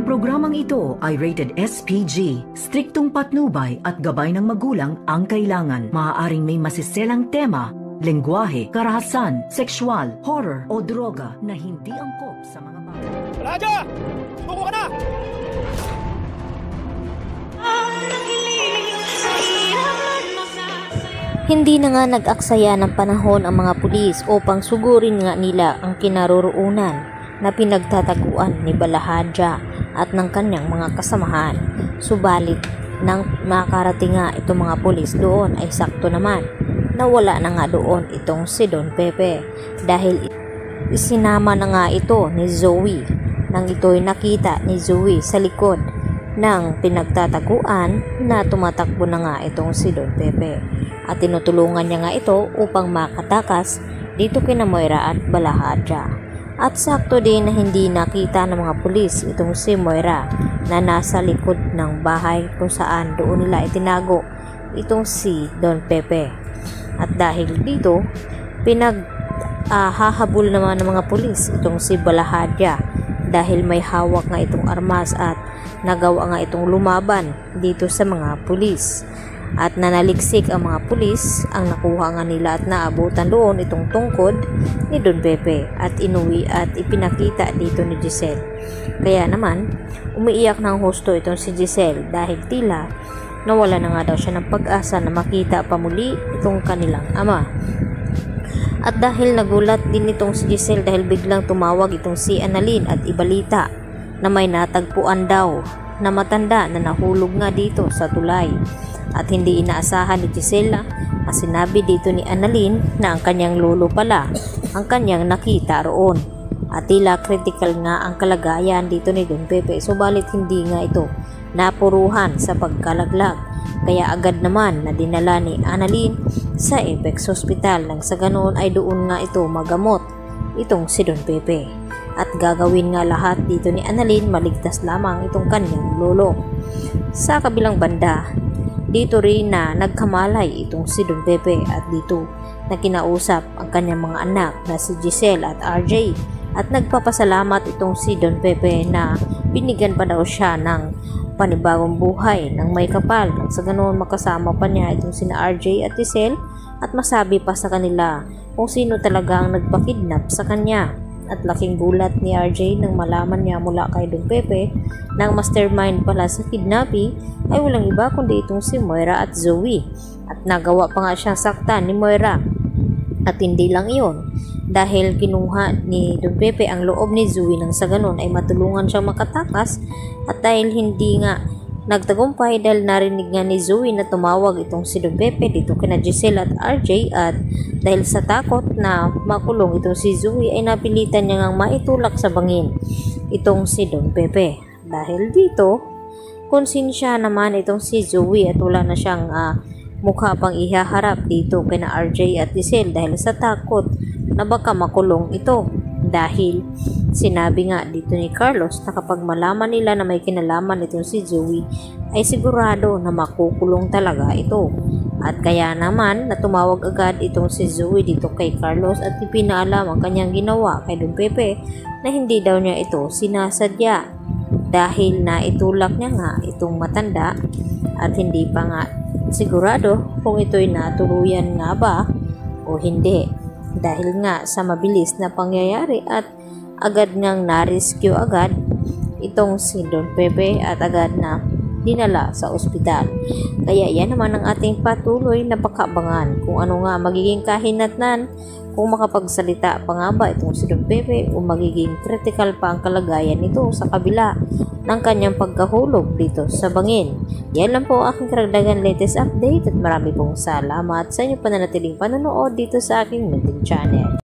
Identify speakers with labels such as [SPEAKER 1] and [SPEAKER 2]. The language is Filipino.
[SPEAKER 1] Ang programang ito ay rated SPG. Striktong patnubay at gabay ng magulang ang kailangan. Maaaring may masiselang tema, lengguwahe, karahasan, sexual, horror o droga na hindi angkop sa mga bata.
[SPEAKER 2] Raja! Suko ka na!
[SPEAKER 3] Hindi na nga nag-aksaya ng panahon ang mga pulis upang sugurin nga nila ang kinaroroonan na pinagtataguan ni Balahadja at ng kanyang mga kasamahan. Subalit nang makarating nga itong mga pulis doon ay sakto naman na wala na nga doon itong si Don Pepe dahil isinama na nga ito ni Zoe nang ito'y nakita ni Zoe sa likod ng pinagtataguan na tumatakbo na nga itong si Don Pepe at tinutulungan niya nga ito upang makatakas dito kina Moira at Balahadja. At sakto din na hindi nakita ng mga pulis itong si Moira na nasa likod ng bahay kung saan doon nila itinago itong si Don Pepe. At dahil dito, hahabol naman ng mga pulis itong si Balahadja dahil may hawak nga itong armas at nagawa nga itong lumaban dito sa mga pulis. At nanaliksik ang mga pulis, ang nakuha nga nila at naabutan doon itong tungkod ni Don Pepe at inuwi at ipinakita dito ni Giselle. Kaya naman, umiiyak ng husto itong si Giselle dahil tila nawala na nga daw siya ng pag-asa na makita pa muli itong kanilang ama. At dahil nagulat din itong si Giselle dahil biglang tumawag itong si Annalyn at ibalita na may natagpuan daw na matanda na nahulog nga dito sa tulay. At hindi inaasahan ni Giselle na sinabi dito ni Annalyn na ang kanyang lolo pala ang kanyang nakita roon. At tila critical nga ang kalagayan dito ni Don Pepe, subalit hindi nga ito napuruhan sa pagkalaglag. Kaya agad naman na dinala ni Annalyn sa Apex Hospital nang sa ganoon ay doon nga ito magamot itong si Don Pepe. At gagawin nga lahat dito ni Annalyn maligtas lamang itong kanyang lolo. Sa kabilang banda, dito rin na nagkamalay itong si Don Pepe at dito na kinausap ang kanyang mga anak na si Giselle at RJ at nagpapasalamat itong si Don Pepe na binigyan pa daw siya ng panibagong buhay ng may kapal nang sa ganoon makasama pa niya itong sina RJ at Giselle at masabi pa sa kanila kung sino talaga ang nagpakidnap sa kanya. At laking gulat ni RJ nang malaman niya mula kay Don Pepe na ang mastermind pala sa kidnapping ay walang iba kundi itong si Moira at Zoe. At nagawa pa nga siyang saktan ni Moira. At hindi lang iyon, dahil kinuha ni Don Pepe ang loob ni Zoe nang sa ganun ay matulungan siyang makatakas. At dahil hindi nga nagtagumpay dahil narinig nga ni Zoe na tumawag itong si Don Pepe dito kina Giselle at RJ at dahil sa takot na makulong itong si Zoe ay napilitan niya ngang maitulak sa bangin itong si Don Pepe. Dahil dito, konsensya naman itong si Zoe at wala na siyang mukha pang ihaharap dito kina RJ at Giselle dahil sa takot na baka makulong ito. Dahil sinabi nga dito ni Carlos na kapag malaman nila na may kinalaman itong si Zoe ay sigurado na makukulong talaga ito. At kaya naman na tumawag agad itong si Zoe dito kay Carlos at ipinaalam ang kanyang ginawa kay Don Pepe na hindi daw niya ito sinasadya dahil na itulak niya nga itong matanda at hindi pa nga sigurado kung ito'y natuluyan nga ba o hindi. Dahil nga sa mabilis na pangyayari at agad ngang na-rescue agad itong si Don Pepe at agad na dinala sa ospital. Kaya yan naman ang ating patuloy na pagkabangan kung ano nga magiging kahinatnan, kung makapagsalita pa nga ba itong si Don Pepe o magiging critical pa ang kalagayan nito sa kabila ng kanyang pagkahulog dito sa bangin. Yan lang po aking karagdagan latest update at marami pong salamat sa inyong pananatiling panonood dito sa aking munting channel.